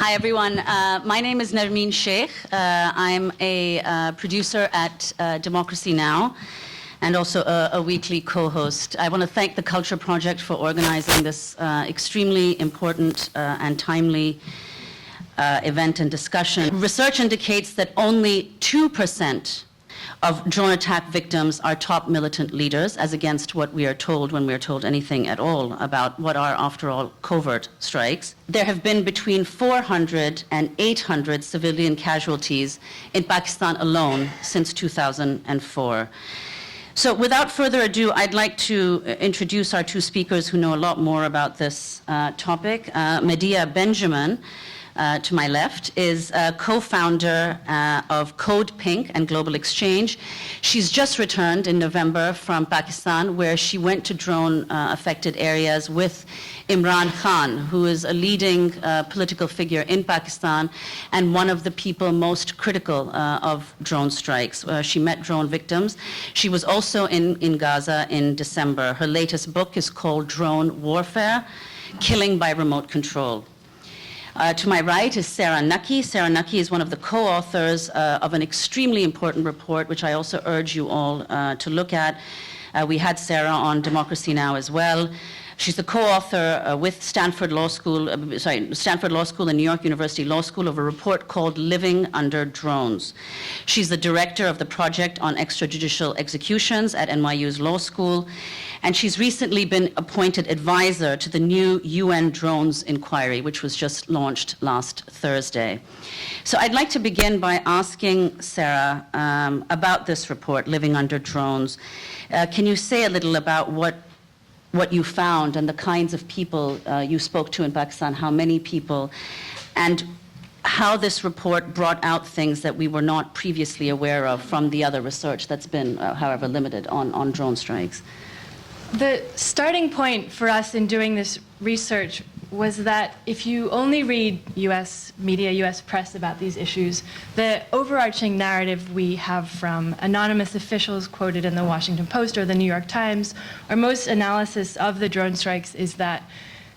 Hi, everyone. My name is Nermeen Shaikh. I'm a producer at Democracy Now! And also a weekly co-host. I want to thank the Culture Project for organizing this extremely important and timely event and discussion. Research indicates that only 2% of drone attack victims are top militant leaders, as against what we are told when we are told anything at all about what are, after all, covert strikes. There have been between 400 and 800 civilian casualties in Pakistan alone since 2004. So without further ado, I'd like to introduce our two speakers who know a lot more about this topic. Medea Benjamin, to my left, is co-founder of CodePink and Global Exchange. She's just returned in November from Pakistan, where she went to drone-affected areas with Imran Khan, who is a leading political figure in Pakistan and one of the people most critical of drone strikes. She met drone victims. She was also in Gaza in December. Her latest book is called Drone Warfare: Killing by Remote Control. To my right is Sara Knuckey. Sara Knuckey is one of the co-authors of an extremely important report, which I also urge you all to look at. We had Sara on Democracy Now! As well. She's the co-author with Stanford Law School and New York University Law School of a report called Living Under Drones. She's the director of the Project on Extrajudicial Executions at NYU's Law School, and she's recently been appointed advisor to the new UN drones inquiry, which was just launched last Thursday. So I'd like to begin by asking Sara about this report, Living Under Drones. Can you say a little about what you found and the kinds of people you spoke to in Pakistan, how many people, and how this report brought out things that we were not previously aware of from the other research that's been, however, limited on drone strikes? The starting point for us in doing this research was that if you only read US media, US press about these issues, the overarching narrative we have from anonymous officials quoted in the Washington Post or the New York Times, or most analysis of the drone strikes, is that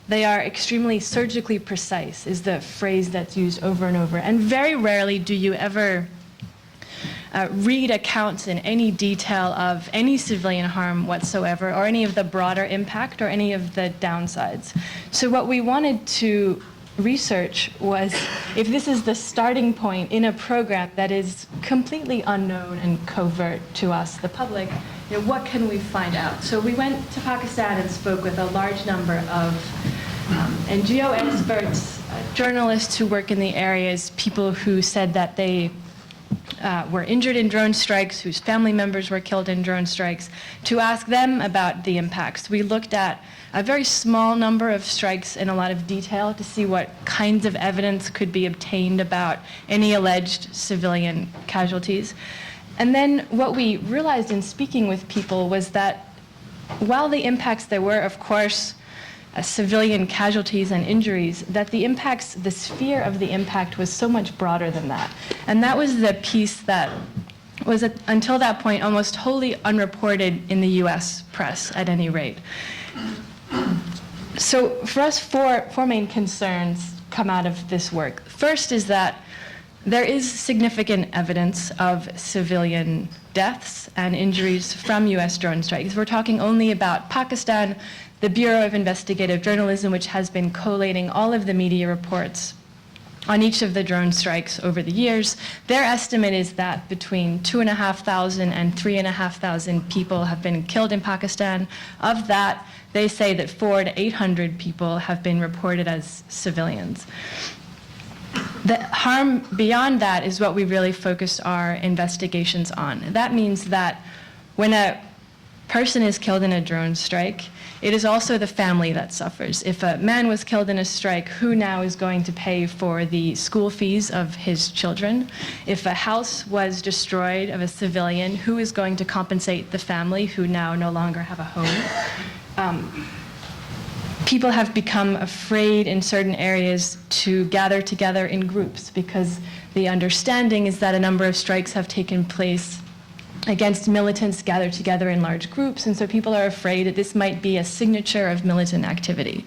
they are extremely surgically precise, is the phrase that's used over and over. And very rarely do you ever read accounts in any detail of any civilian harm whatsoever, or any of the broader impact, or any of the downsides. So what we wanted to research was, if this is the starting point in a program that is completely unknown and covert to us, the public, what can we find out? So we went to Pakistan and spoke with a large number of NGO experts, journalists who work in the areas, people who said that they were injured in drone strikes, whose family members were killed in drone strikes, to ask them about the impacts. We looked at a very small number of strikes in a lot of detail to see what kinds of evidence could be obtained about any alleged civilian casualties. And then what we realized in speaking with people was that while the impacts there were, of course, civilian casualties and injuries, that the impacts, the sphere of the impact was so much broader than that. And that was the piece that was, until that point, almost wholly unreported in the US press, at any rate. So for us, four main concerns come out of this work. First is that there is significant evidence of civilian deaths and injuries from US drone strikes. We're talking only about Pakistan. The Bureau of Investigative Journalism, which has been collating all of the media reports on each of the drone strikes over the years, their estimate is that between 2,500 and 3,500 people have been killed in Pakistan. Of that, they say that 400 to 800 people have been reported as civilians. The harm beyond that is what we really focused our investigations on. That means that when a person is killed in a drone strike, it is also the family that suffers. If a man was killed in a strike, who now is going to pay for the school fees of his children? If a house was destroyed of a civilian, who is going to compensate the family who now no longer have a home? People have become afraid in certain areas to gather together in groups because the understanding is that a number of strikes have taken place against militants gathered together in large groups, and so people are afraid that this might be a signature of militant activity.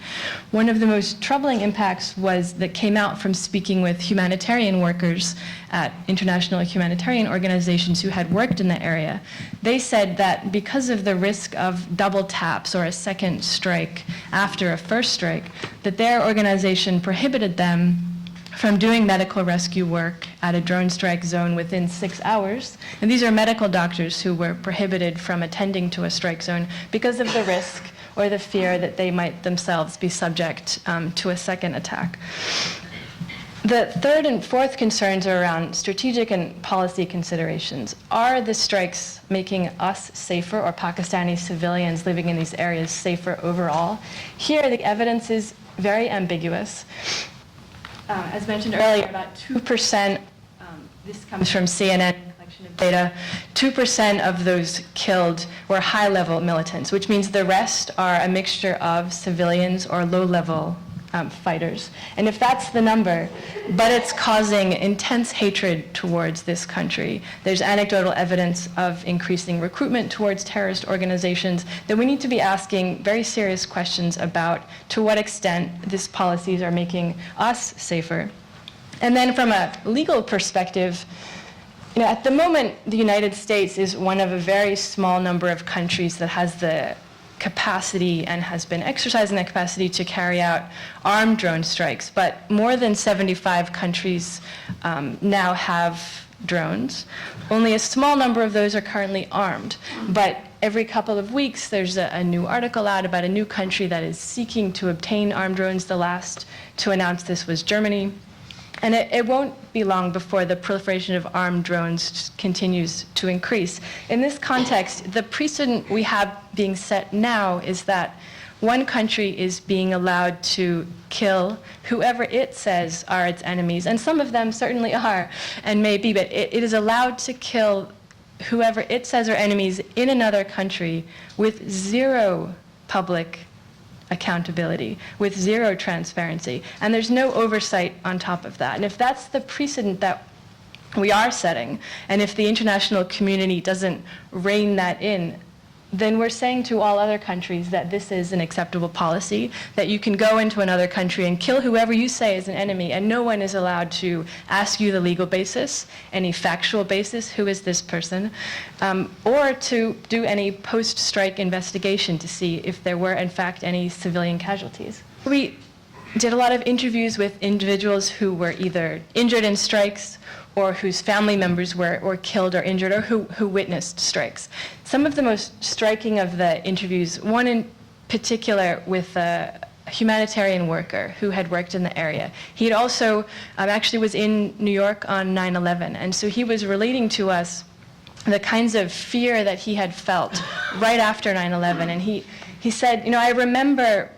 One of the most troubling impacts that came out from speaking with humanitarian workers at international humanitarian organizations who had worked in the area. They said that because of the risk of double taps or a second strike after a first strike, that their organization prohibited them from doing medical rescue work at a drone strike zone within 6 hours. And these are medical doctors who were prohibited from attending to a strike zone because of the risk or the fear that they might themselves be subject to a second attack. The third and fourth concerns are around strategic and policy considerations. Are the strikes making us safer, or Pakistani civilians living in these areas safer overall? Here, the evidence is very ambiguous. As mentioned earlier, about 2%, this comes from CNN, collection of data, 2% of those killed were high-level militants, which means the rest are a mixture of civilians or low-level fighters. And if that's the number, but it's causing intense hatred towards this country, there's anecdotal evidence of increasing recruitment towards terrorist organizations, then we need to be asking very serious questions about to what extent these policies are making us safer. And then from a legal perspective, at the moment, the United States is one of a very small number of countries that has the capacity and has been exercising that capacity to carry out armed drone strikes. But more than 75 countries now have drones. Only a small number of those are currently armed. But every couple of weeks, there's a new article out about a new country that is seeking to obtain armed drones. The last to announce this was Germany. And it won't be long before the proliferation of armed drones continues to increase. In this context, the precedent we have being set now is that one country is being allowed to kill whoever it says are its enemies, and some of them certainly are and may be, but it is allowed to kill whoever it says are enemies in another country with zero public accountability, with zero transparency, and there's no oversight on top of that. And if that's the precedent that we are setting, and if the international community doesn't rein that in, then we're saying to all other countries that this is an acceptable policy, that you can go into another country and kill whoever you say is an enemy, and no one is allowed to ask you the legal basis, any factual basis, who is this person, or to do any post-strike investigation to see if there were, in fact, any civilian casualties. We did a lot of interviews with individuals who were either injured in strikes or whose family members were killed or injured, or who witnessed strikes. Some of the most striking of the interviews, one in particular with a humanitarian worker who had worked in the area. He had also actually was in New York on 9/11, and so he was relating to us the kinds of fear that he had felt right after 9/11. And he said, I remember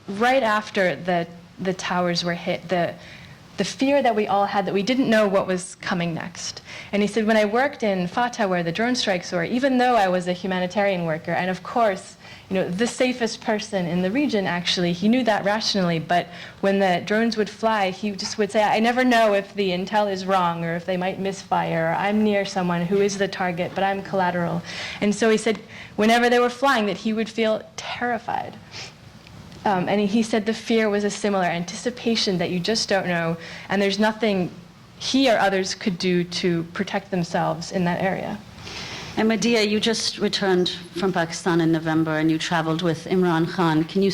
right after the towers were hit, the fear that we all had, that we didn't know what was coming next. And he said, when I worked in Fatah, where the drone strikes were, even though I was a humanitarian worker, and of course, the safest person in the region, actually, he knew that rationally, but when the drones would fly, he just would say, I never know if the intel is wrong, or if they might misfire, or I'm near someone who is the target, but I'm collateral. And so he said, whenever they were flying, that he would feel terrified. And he said the fear was a similar anticipation that you just don't know, and there's nothing he or others could do to protect themselves in that area. And Medea, you just returned from Pakistan in November, and you traveled with Imran Khan. Can you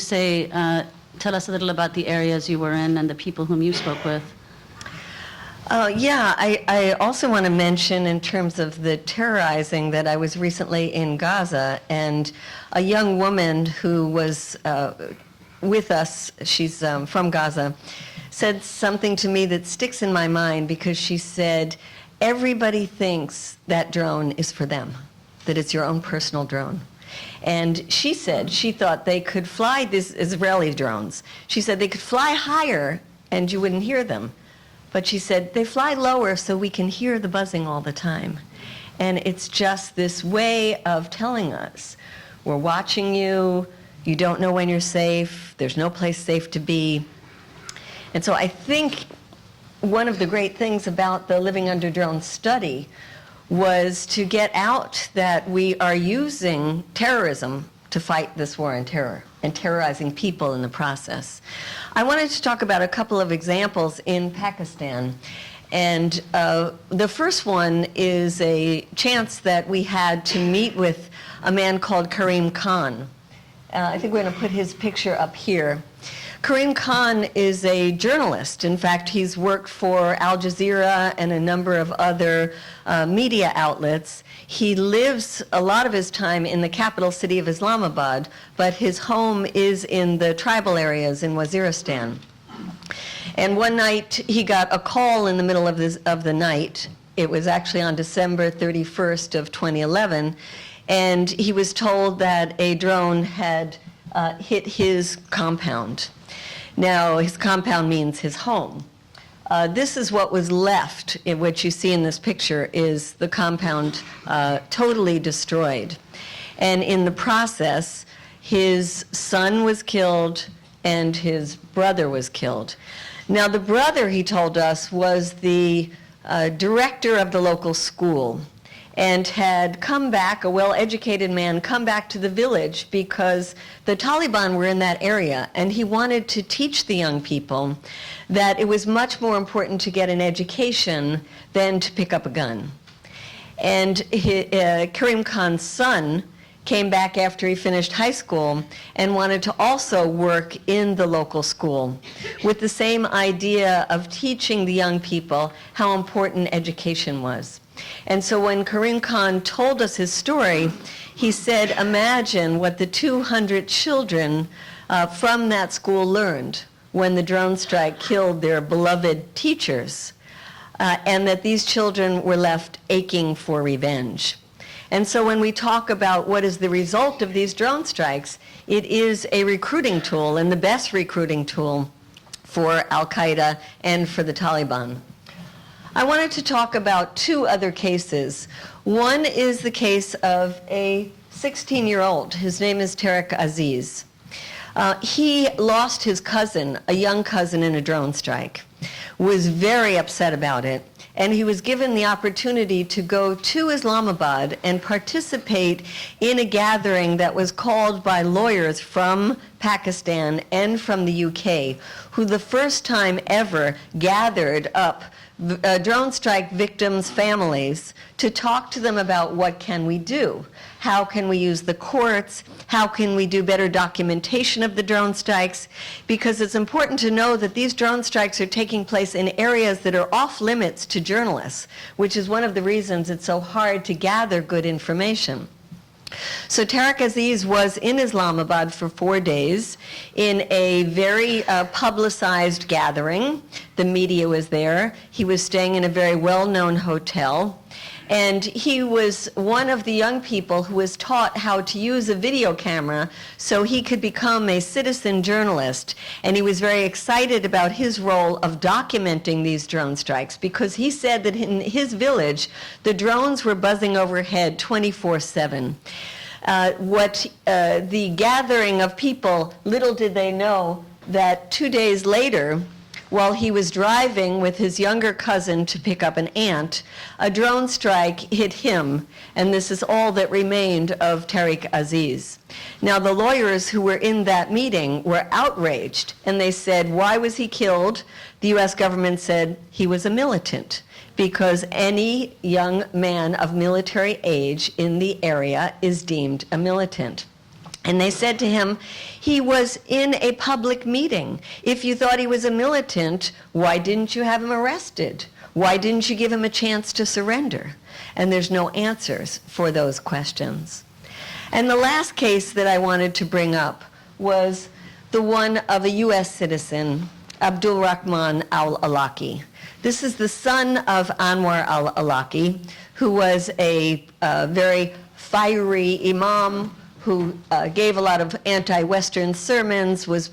tell us a little about the areas you were in and the people whom you spoke with? I also want to mention, in terms of the terrorizing, that I was recently in Gaza, and a young woman who was with us, she's from Gaza, said something to me that sticks in my mind, because she said, everybody thinks that drone is for them, that it's your own personal drone. And she said she thought they could fly these Israeli drones. She said they could fly higher and you wouldn't hear them. But she said they fly lower so we can hear the buzzing all the time. And it's just this way of telling us, we're watching you, you don't know when you're safe, there's no place safe to be. And so I think one of the great things about the Living Under Drone study was to get out that we are using terrorism to fight this war on terror and terrorizing people in the process. I wanted to talk about a couple of examples in Pakistan. And the first one is a chance that we had to meet with a man called Imran Khan. I think we're going to put his picture up here. Imran Khan is a journalist. In fact, he's worked for Al Jazeera and a number of other media outlets. He lives a lot of his time in the capital city of Islamabad, but his home is in the tribal areas in Waziristan. And one night, he got a call in the middle of the night. It was actually on December 31st of 2011, and he was told that a drone had hit his compound. Now, his compound means his home. This is what was left. What you see in this picture is the compound totally destroyed. And in the process, his son was killed and his brother was killed. Now, the brother, he told us, was the director of the local school and had come back, a well-educated man, come back to the village because the Taliban were in that area, and he wanted to teach the young people that it was much more important to get an education than to pick up a gun. And Imran Khan's son came back after he finished high school and wanted to also work in the local school with the same idea of teaching the young people how important education was. And so when Imran Khan told us his story, he said, imagine what the 200 children from that school learned when the drone strike killed their beloved teachers, and that these children were left aching for revenge. And so when we talk about what is the result of these drone strikes, it is a recruiting tool, and the best recruiting tool for Al-Qaeda and for the Taliban. I wanted to talk about two other cases. One is the case of a 16-year-old. His name is Tariq Aziz. He lost his cousin, a young cousin, in a drone strike, was very upset about it, and he was given the opportunity to go to Islamabad and participate in a gathering that was called by lawyers from Pakistan and from the UK, who the first time ever gathered up drone strike victims' families to talk to them about what can we do. How can we use the courts? How can we do better documentation of the drone strikes? Because it's important to know that these drone strikes are taking place in areas that are off limits to journalists, which is one of the reasons it's so hard to gather good information. So Tariq Aziz was in Islamabad for 4 days in a very publicized gathering. The media was there. He was staying in a very well-known hotel. And he was one of the young people who was taught how to use a video camera so he could become a citizen journalist. And he was very excited about his role of documenting these drone strikes, because he said that in his village, the drones were buzzing overhead 24/7. The gathering of people, little did they know that 2 days later, while he was driving with his younger cousin to pick up an aunt, a drone strike hit him, and this is all that remained of Tariq Aziz. Now, the lawyers who were in that meeting were outraged, and they said, why was he killed? The U.S. government said he was a militant, because any young man of military age in the area is deemed a militant. And they said to him, he was in a public meeting. If you thought he was a militant, why didn't you have him arrested? Why didn't you give him a chance to surrender? And there's no answers for those questions. And the last case that I wanted to bring up was the one of a U.S. citizen, Abdul Rahman al-Awlaki. This is the son of Anwar al-Awlaki, who was a very fiery imam who gave a lot of anti-Western sermons, was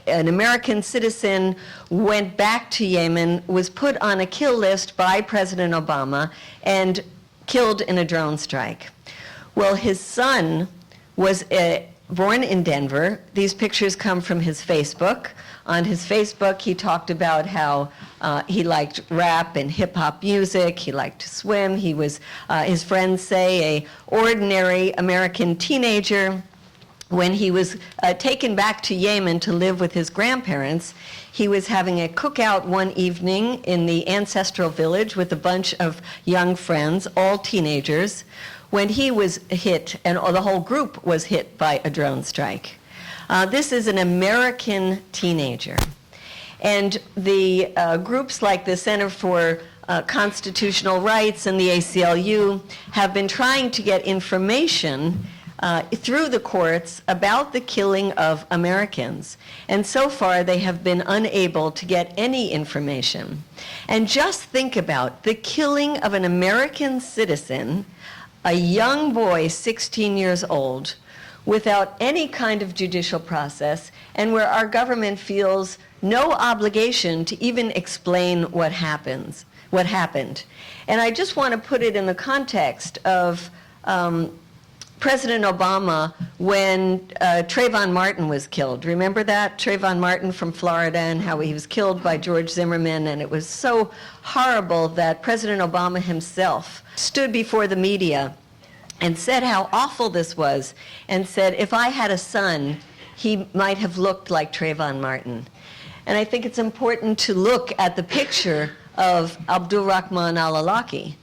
an American citizen, went back to Yemen, was put on a kill list by President Obama, and killed in a drone strike. Well, his son was born in Denver. These pictures come from his Facebook. On his Facebook, he talked about how he liked rap and hip-hop music. He liked to swim. He was, his friends say, an ordinary American teenager. When he was taken back to Yemen to live with his grandparents, he was having a cookout one evening in the ancestral village with a bunch of young friends, all teenagers, when he was hit, and the whole group was hit by a drone strike. This is an American teenager. And the groups like the Center for Constitutional Rights and the ACLU have been trying to get information through the courts about the killing of Americans. And so far, they have been unable to get any information. And just think about the killing of an American citizen, a young boy, 16 years old, without any kind of judicial process, and where our government feels no obligation to even explain what happened. And I just want to put it in the context of President Obama when Trayvon Martin was killed. Remember that? Trayvon Martin from Florida, and how he was killed by George Zimmerman, and it was so horrible that President Obama himself stood before the media and said how awful this was, and said, if I had a son, he might have looked like Trayvon Martin. And I think it's important to look at the picture of Abdul Rahman al-Awlaki,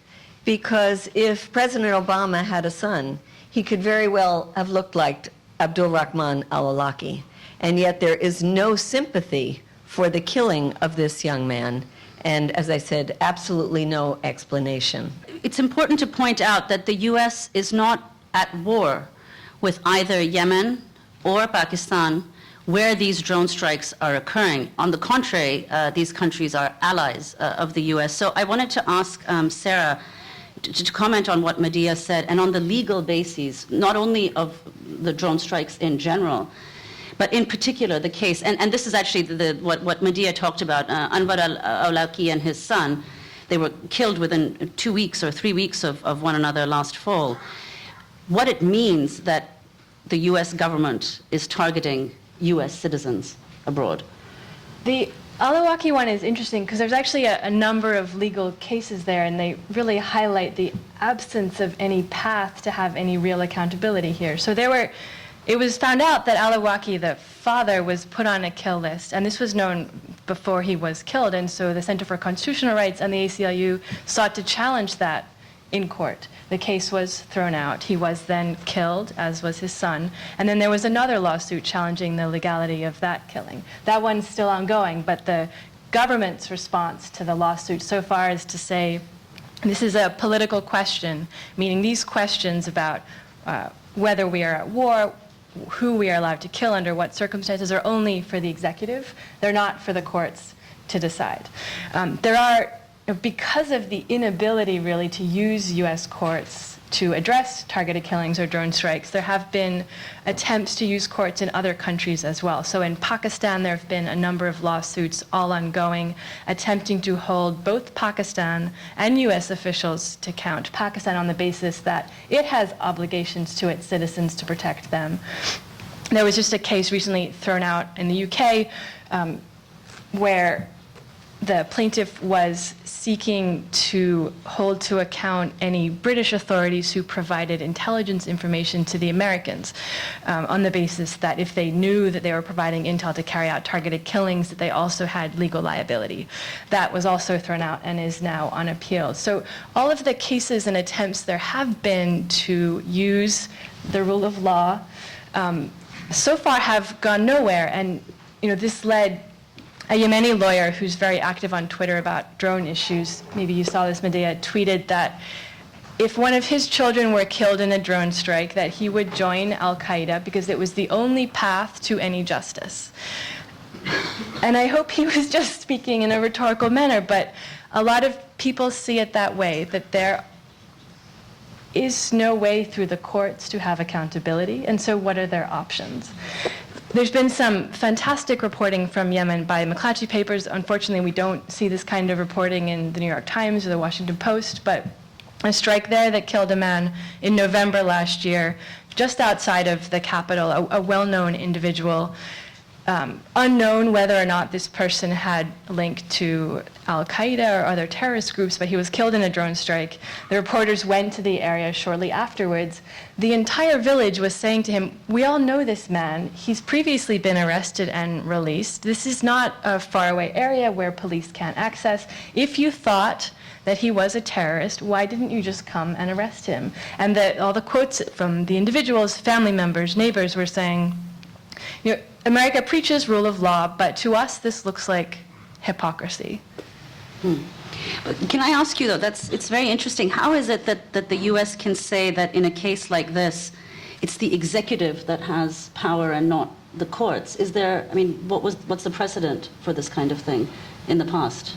because if President Obama had a son, he could very well have looked like Abdul Rahman al-Awlaki. And yet there is no sympathy for the killing of this young man. And as I said, absolutely no explanation. It's important to point out that the U.S. is not at war with either Yemen or Pakistan where these drone strikes are occurring. On the contrary, these countries are allies of the U.S. So I wanted to ask Sara to comment on what Medea said, and on the legal bases, not only of the drone strikes in general, but in particular the case, and this is actually what Medea talked about, Anwar al-Awlaki and his son, they were killed within 2 weeks or 3 weeks of one another last fall. What it means that the U.S. government is targeting U.S. citizens abroad. The al-Awlaki one is interesting because there's actually a number of legal cases there, and they really highlight the absence of any path to have any real accountability here. So it was found out that al-Awlaki, the father, was put on a kill list, and this was known before he was killed, and so the Center for Constitutional Rights and the ACLU sought to challenge that in court. The case was thrown out. He was then killed, as was his son, and then there was another lawsuit challenging the legality of that killing. That one's still ongoing, but the government's response to the lawsuit so far is to say this is a political question, meaning these questions about whether we are at war, who we are allowed to kill under what circumstances, are only for the executive. They're not for the courts to decide. Because of the inability really to use U.S. courts to address targeted killings or drone strikes, there have been attempts to use courts in other countries as well. So in Pakistan, there have been a number of lawsuits, all ongoing, attempting to hold both Pakistan and U.S. officials to account. Pakistan on the basis that it has obligations to its citizens to protect them. There was just a case recently thrown out in the UK where the plaintiff was seeking to hold to account any British authorities who provided intelligence information to the Americans on the basis that if they knew that they were providing intel to carry out targeted killings, that they also had legal liability. That was also thrown out and is now on appeal. So all of the cases and attempts there have been to use the rule of law so far have gone nowhere, and this led a Yemeni lawyer who's very active on Twitter about drone issues, maybe you saw this, Medea, tweeted that if one of his children were killed in a drone strike, that he would join al-Qaeda because it was the only path to any justice. And I hope he was just speaking in a rhetorical manner, but a lot of people see it that way, that there is no way through the courts to have accountability, and so what are their options? There's been some fantastic reporting from Yemen by McClatchy Papers. Unfortunately, we don't see this kind of reporting in the New York Times or the Washington Post, but a strike there that killed a man in November last year, just outside of the capital, a well-known individual. Unknown whether or not this person had a link to Al-Qaeda or other terrorist groups, but he was killed in a drone strike. The reporters went to the area shortly afterwards. The entire village was saying to him, "We all know this man. He's previously been arrested and released. This is not a faraway area where police can't access. If you thought that he was a terrorist, why didn't you just come and arrest him?" And all the quotes from the individuals, family members, neighbors were saying, America preaches rule of law, but to us this looks like hypocrisy. But can I ask you, though, it's very interesting. How is it that the U.S. can say that in a case like this, it's the executive that has power and not the courts? Is there, what's the precedent for this kind of thing in the past?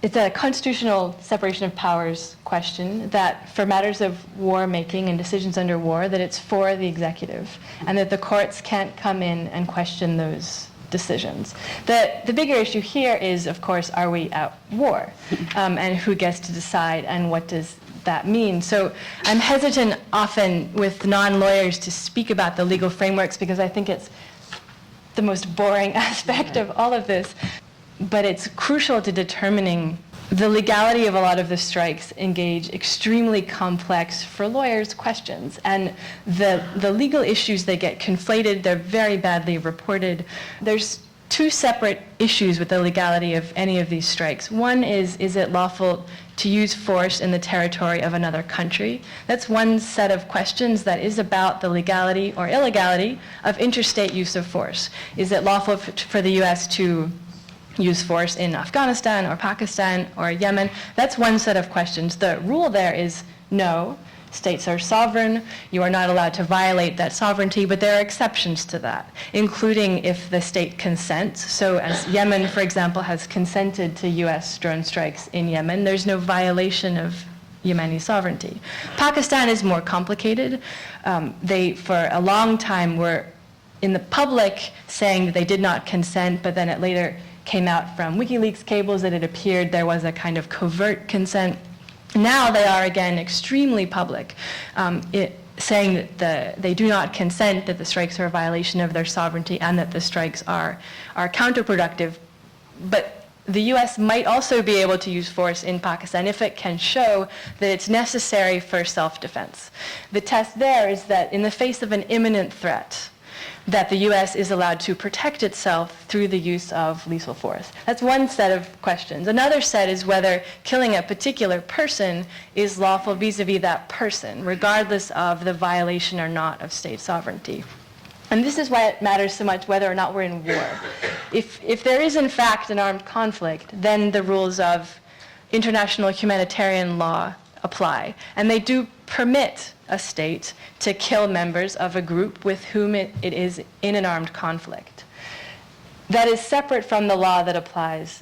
It's a constitutional separation of powers question that for matters of war making and decisions under war, that it's for the executive and that the courts can't come in and question those decisions. The bigger issue here is, of course, are we at war? And who gets to decide and what does that mean? So I'm hesitant often with non-lawyers to speak about the legal frameworks because I think it's the most boring aspect of all of this. But it's crucial to determining the legality of a lot of the strikes engage extremely complex, for lawyers, questions. And the legal issues, they get conflated, they're very badly reported. There's two separate issues with the legality of any of these strikes. One is it lawful to use force in the territory of another country? That's one set of questions that is about the legality or illegality of interstate use of force. Is it lawful for the U.S. to use force in Afghanistan or Pakistan or Yemen? That's one set of questions. The rule there is no, states are sovereign, you are not allowed to violate that sovereignty, but there are exceptions to that, including if the state consents. So as Yemen, for example, has consented to US drone strikes in Yemen, there's no violation of Yemeni sovereignty. Pakistan is more complicated. They, for a long time, were in the public saying that they did not consent, but then it later came out from WikiLeaks cables that it appeared there was a kind of covert consent. Now they are again extremely public, saying that they do not consent, that the strikes are a violation of their sovereignty, and that the strikes are counterproductive. But the U.S. might also be able to use force in Pakistan if it can show that it's necessary for self-defense. The test there is that in the face of an imminent threat, that the U.S. is allowed to protect itself through the use of lethal force. That's one set of questions. Another set is whether killing a particular person is lawful vis-a-vis that person, regardless of the violation or not of state sovereignty. And this is why it matters so much whether or not we're in war. If there is, in fact, an armed conflict, then the rules of international humanitarian law apply. And they do permit a state to kill members of a group with whom it is in an armed conflict. That is separate from the law that applies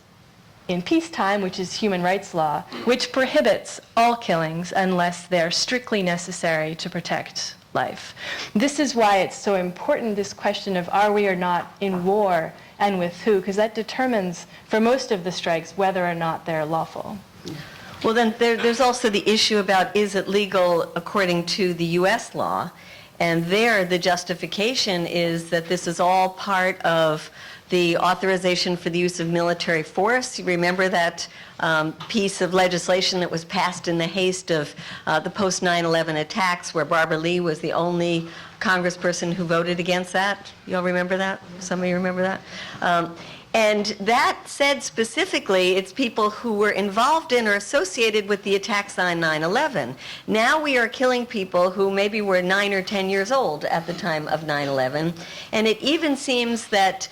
in peacetime, which is human rights law, which prohibits all killings unless they're strictly necessary to protect life. This is why it's so important, this question of are we or not in war and with who, because that determines for most of the strikes whether or not they're lawful. Well, then there's also the issue about is it legal according to the U.S. law? And there the justification is that this is all part of the authorization for the use of military force. You remember that piece of legislation that was passed in the haste of the post-9/11 attacks where Barbara Lee was the only congressperson who voted against that? You all remember that? Some of you remember that? And that said specifically, it's people who were involved in or associated with the attacks on 9/11. Now we are killing people who maybe were 9 or 10 years old at the time of 9/11. And it even seems that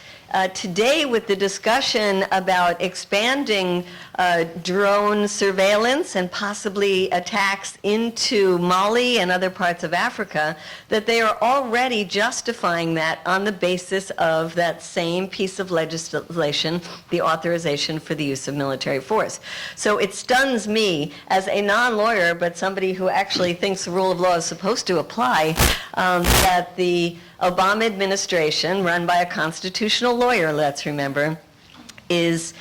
today with the discussion about expanding drone surveillance and possibly attacks into Mali and other parts of Africa, that they are already justifying that on the basis of that same piece of legislation, the authorization for the use of military force. So it stuns me as a non-lawyer, but somebody who actually thinks the rule of law is supposed to apply, that the Obama administration, run by a constitutional lawyer, let's remember, is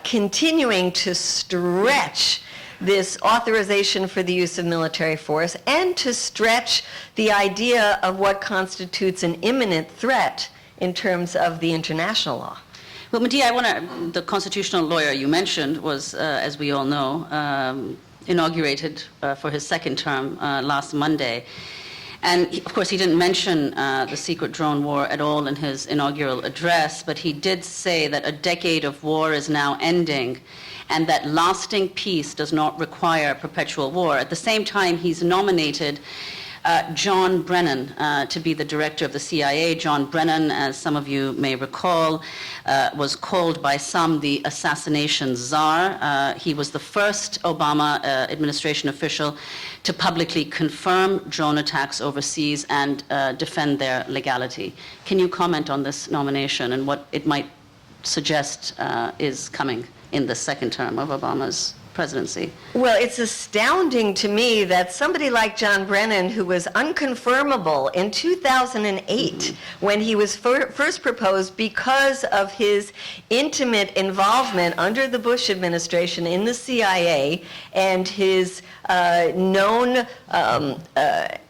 continuing to stretch this authorization for the use of military force and to stretch the idea of what constitutes an imminent threat in terms of the international law. Well, Medea, the constitutional lawyer you mentioned was, as we all know, inaugurated for his second term last Monday. And of course, he didn't mention the secret drone war at all in his inaugural address, but he did say that a decade of war is now ending and that lasting peace does not require perpetual war. At the same time, he's nominated John Brennan to be the director of the CIA. John Brennan, as some of you may recall, was called by some the assassination czar. He was the first Obama administration official to publicly confirm drone attacks overseas and defend their legality. Can you comment on this nomination and what it might suggest is coming in the second term of Obama's presidency? Well, it's astounding to me that somebody like John Brennan, who was unconfirmable in 2008 when he was first proposed because of his intimate involvement under the Bush administration in the CIA and his known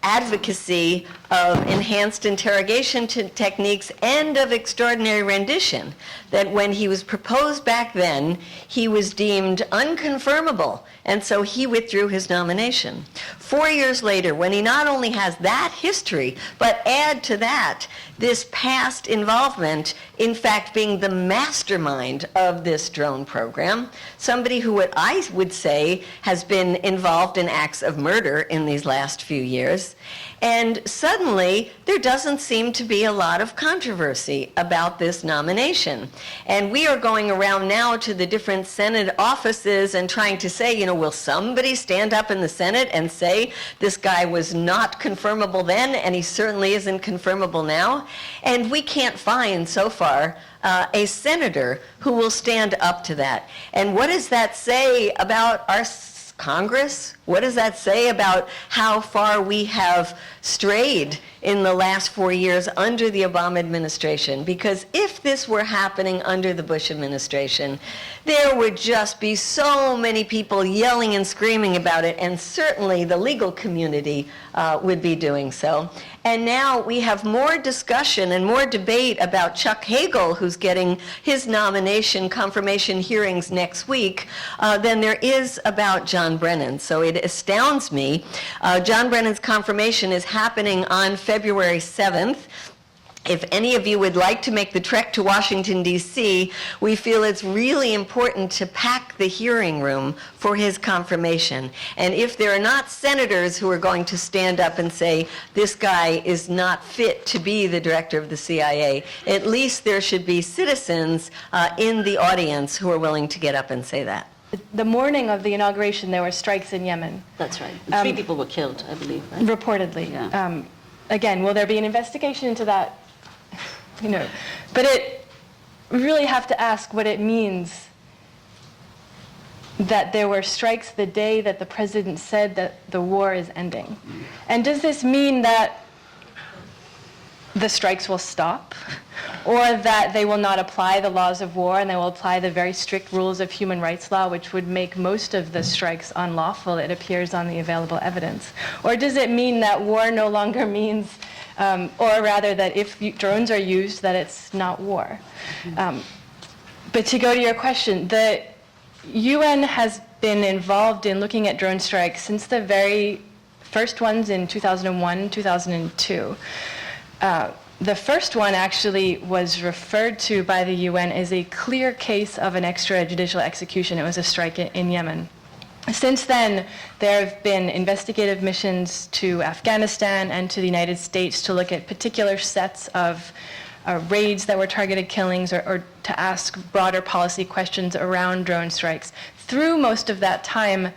advocacy of enhanced interrogation techniques and of extraordinary rendition, that when he was proposed back then, he was deemed unconfirmable, and so he withdrew his nomination. 4 years later, when he not only has that history, but add to that this past involvement, in fact, being the mastermind of this drone program, somebody who what I would say has been involved in acts of murder in these last few years. And suddenly, there doesn't seem to be a lot of controversy about this nomination. And we are going around now to the different Senate offices and trying to say, will somebody stand up in the Senate and say this guy was not confirmable then, and he certainly isn't confirmable now? And we can't find, so far, a senator who will stand up to that. And what does that say about our Congress? What does that say about how far we have strayed in the last 4 years under the Obama administration? Because if this were happening under the Bush administration, there would just be so many people yelling and screaming about it, and certainly the legal community would be doing so. And now we have more discussion and more debate about Chuck Hagel, who's getting his nomination confirmation hearings next week, than there is about John Brennan. So it astounds me. John Brennan's confirmation is happening on February 7th. If any of you would like to make the trek to Washington, D.C., we feel it's really important to pack the hearing room for his confirmation. And if there are not senators who are going to stand up and say, this guy is not fit to be the director of the CIA, at least there should be citizens in the audience who are willing to get up and say that. The morning of the inauguration, there were strikes in Yemen. That's right. 3 people were killed, I believe. Right? Reportedly. Yeah. Again, will there be an investigation into that? But we really have to ask what it means that there were strikes the day that the president said that the war is ending. And does this mean that the strikes will stop, or that they will not apply the laws of war and they will apply the very strict rules of human rights law, which would make most of the strikes unlawful, it appears on the available evidence? Or does it mean that war no longer means, or rather that if drones are used, that it's not war? But to go to your question, the UN has been involved in looking at drone strikes since the very first ones in 2001, 2002. The first one actually was referred to by the UN as a clear case of an extrajudicial execution. It was a strike in Yemen. Since then, there have been investigative missions to Afghanistan and to the United States to look at particular sets of raids that were targeted killings, or to ask broader policy questions around drone strikes. Through most of that time,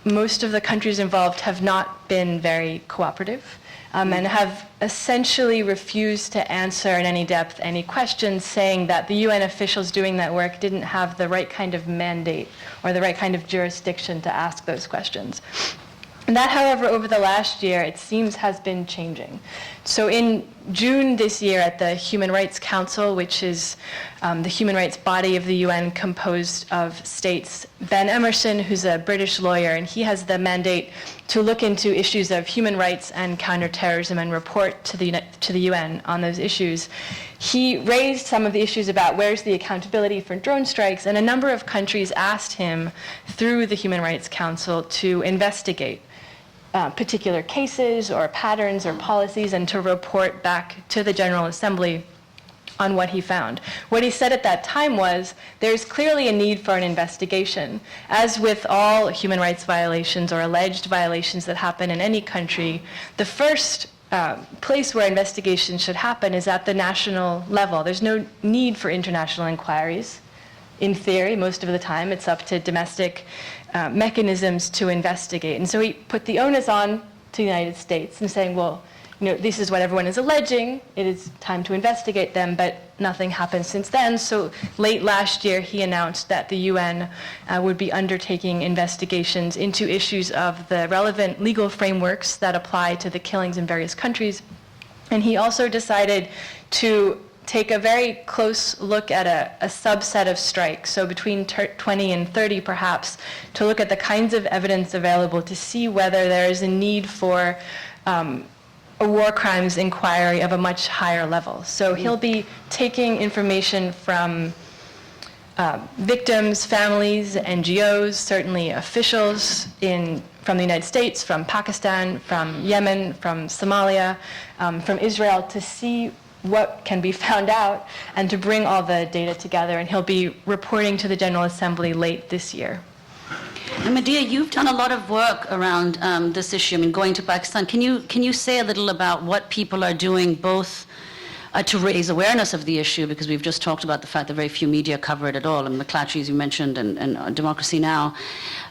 most of the countries involved have not been very cooperative. And have essentially refused to answer in any depth any questions, saying that the UN officials doing that work didn't have the right kind of mandate or the right kind of jurisdiction to ask those questions. And that, however, over the last year, it seems has been changing. So in June this year at the Human Rights Council, which is the human rights body of the UN composed of states. Ben Emerson, who's a British lawyer, and he has the mandate to look into issues of human rights and counterterrorism and report to the UN on those issues. He raised some of the issues about where's the accountability for drone strikes, and a number of countries asked him through the Human Rights Council to investigate particular cases or patterns or policies and to report back to the General Assembly on what he found. What he said at that time was, there's clearly a need for an investigation. As with all human rights violations or alleged violations that happen in any country, the first place where investigation should happen is at the national level. There's no need for international inquiries. In theory, most of the time, it's up to domestic mechanisms to investigate. And so he put the onus on to the United States and saying, well, this is what everyone is alleging. It is time to investigate them, but nothing happened since then. So late last year, he announced that the UN would be undertaking investigations into issues of the relevant legal frameworks that apply to the killings in various countries. And he also decided to take a very close look at a subset of strikes, so between 20 and 30 perhaps, to look at the kinds of evidence available to see whether there is a need for a war crimes inquiry of a much higher level. So he'll be taking information from victims, families, NGOs, certainly officials from the United States, from Pakistan, from Yemen, from Somalia, from Israel, to see what can be found out and to bring all the data together. And he'll be reporting to the General Assembly late this year. And Medea, you've done a lot of work around this issue. I mean, going to Pakistan. Can you say a little about what people are doing, both to raise awareness of the issue, because we've just talked about the fact that very few media cover it at all. I mean, the Klatchis you mentioned and Democracy Now!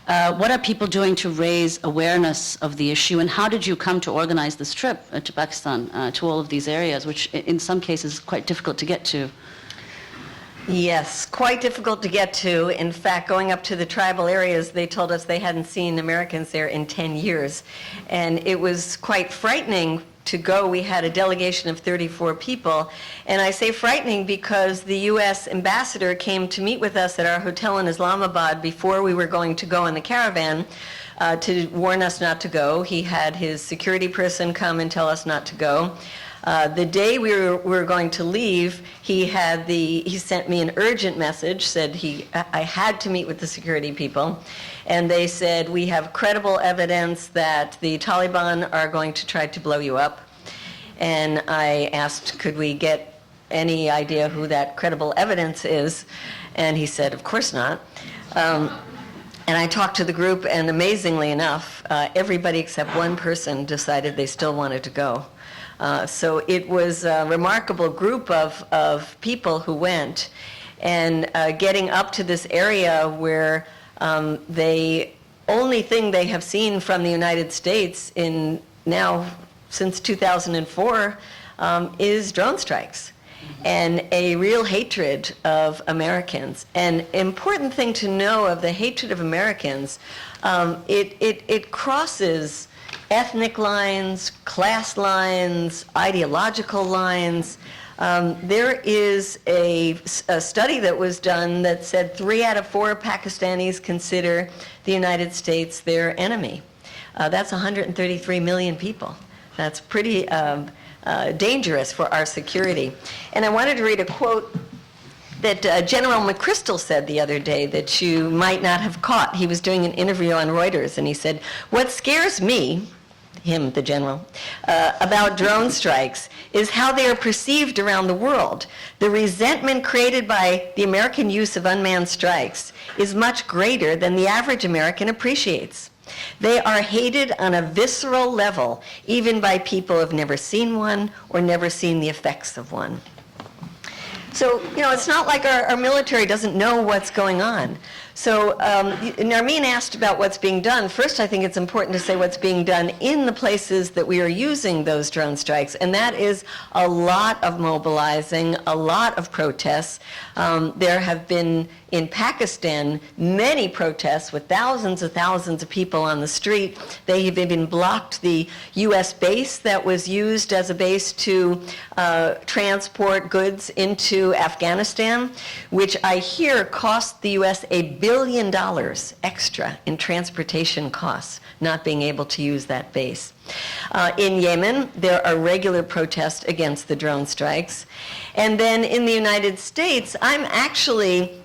What are people doing to raise awareness of the issue, and how did you come to organize this trip to Pakistan, to all of these areas, which in some cases is quite difficult to get to? Yes, quite difficult to get to. In fact, going up to the tribal areas, they told us they hadn't seen Americans there in 10 years. And it was quite frightening to go. We had a delegation of 34 people. And I say frightening because the U.S. ambassador came to meet with us at our hotel in Islamabad before we were going to go in the caravan to warn us not to go. He had his security person come and tell us not to go. The day we were going to leave, he sent me an urgent message, said I had to meet with the security people, and they said, we have credible evidence that the Taliban are going to try to blow you up. And I asked, could we get any idea who that credible evidence is? And he said, of course not. And I talked to the group, and amazingly enough, everybody except one person decided they still wanted to go. So it was a remarkable group of people who went, and getting up to this area where the only thing they have seen from the United States since 2004 is drone strikes and a real hatred of Americans. An important thing to know of the hatred of Americans, it crosses ethnic lines, class lines, ideological lines. There is a study that was done that said 3 out of 4 Pakistanis consider the United States their enemy. That's 133 million people. That's pretty dangerous for our security. And I wanted to read a quote that General McChrystal said the other day that you might not have caught. He was doing an interview on Reuters, and he said, "What scares me," him, the general, about drone strikes is how they are perceived around the world. The resentment created by the American use of unmanned strikes is much greater than the average American appreciates. They are hated on a visceral level, even by people who have never seen one or never seen the effects of one. So, it's not like our military doesn't know what's going on. So Nermeen asked about what's being done. First, I think it's important to say what's being done in the places that we are using those drone strikes, and that is a lot of mobilizing, a lot of protests. There have been in Pakistan, many protests with thousands of people on the street. They have even blocked the U.S. base that was used as a base to transport goods into Afghanistan, which I hear cost the U.S. $1 billion extra in transportation costs, not being able to use that base. In Yemen, there are regular protests against the drone strikes. And then in the United States, I'm actually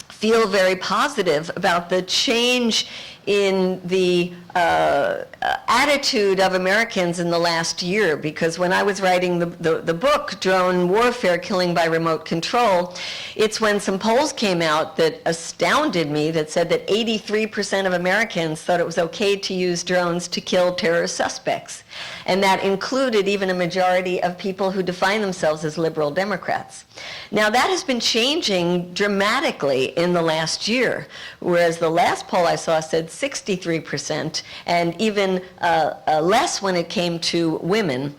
feel very positive about the change in the attitude of Americans in the last year, because when I was writing the book, Drone Warfare, Killing by Remote Control, it's when some polls came out that astounded me that said that 83% of Americans thought it was okay to use drones to kill terrorist suspects. And that included even a majority of people who define themselves as liberal Democrats. Now that has been changing dramatically in the last year, whereas the last poll I saw said 63%, and even less when it came to women.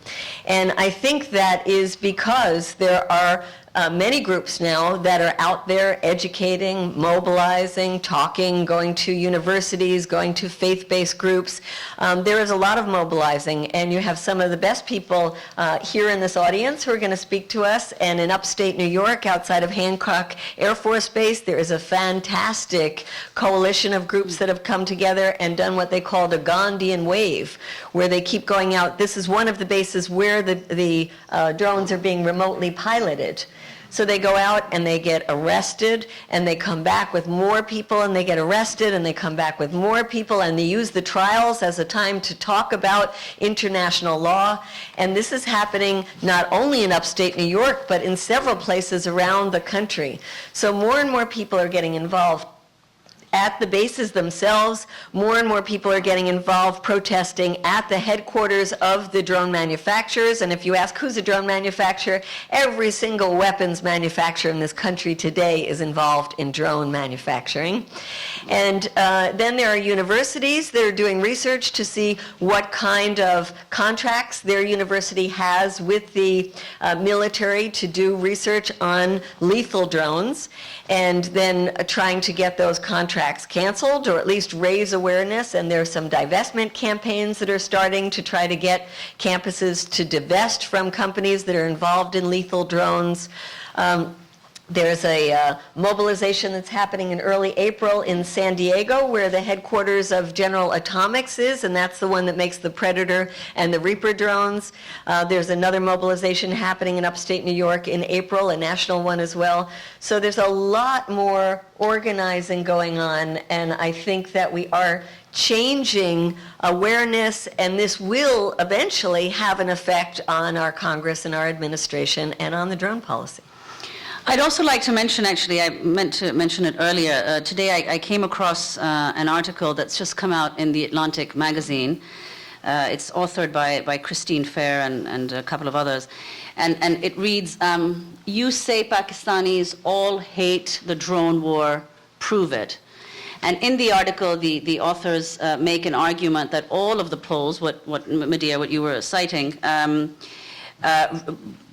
And I think that is because there are many groups now that are out there educating, mobilizing, talking, going to universities, going to faith-based groups. There is a lot of mobilizing, and you have some of the best people here in this audience who are going to speak to us. And in upstate New York, outside of Hancock Air Force Base, there is a fantastic coalition of groups that have come together and done what they called a Gandhian wave, where they keep going out. This is one of the bases where the drones are being remotely piloted. So they go out and they get arrested, and they come back with more people, and they get arrested, and they come back with more people, and they use the trials as a time to talk about international law. And this is happening not only in upstate New York, but in several places around the country. So more and more people are getting involved at the bases themselves. More and more people are getting involved protesting at the headquarters of the drone manufacturers. And if you ask who's a drone manufacturer, every single weapons manufacturer in this country today is involved in drone manufacturing. And then there are universities that are doing research to see what kind of contracts their university has with the military to do research on lethal drones, and then trying to get those contracts canceled or at least raise awareness. And there are some divestment campaigns that are starting to try to get campuses to divest from companies that are involved in lethal drones. There's a mobilization that's happening in early April in San Diego, where the headquarters of General Atomics is, and that's the one that makes the Predator and the Reaper drones. There's another mobilization happening in upstate New York in April, a national one as well. So there's a lot more organizing going on, and I think that we are changing awareness, and this will eventually have an effect on our Congress and our administration and on the drone policy. I'd also like to mention, actually, I meant to mention it earlier. Today I came across an article that's just come out in the Atlantic magazine. It's authored by Christine Fair and a couple of others. And it reads, "You say Pakistanis all hate the drone war, prove it." And in the article, the authors make an argument that all of the polls, what Medea, what you were citing,